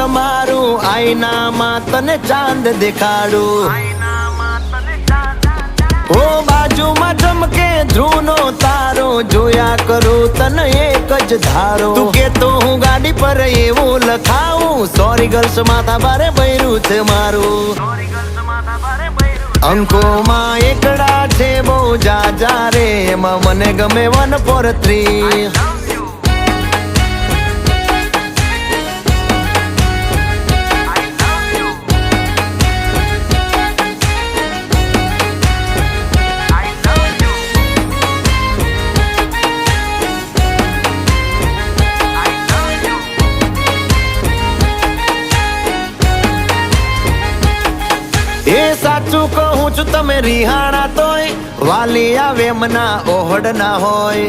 તમારું આઈનામાં તને ચાંદ દેખાડું ઓ બાજુમાં ચમકે ધ્રુવનો તારો જોયા કરું તને એક જ ધારો તું કે તો હું ગાડી પર એવું લખાવું સોરી ગર્લ્સ માથા ભારે બૈરું છે મારું અંકોમાં એકડા છે બહુ જાજા રે એમાં મને ગમે 143 એ સાચું કહું છું તમે રિહાણા તોય વાલી આવે મના ઓહડ ના હોય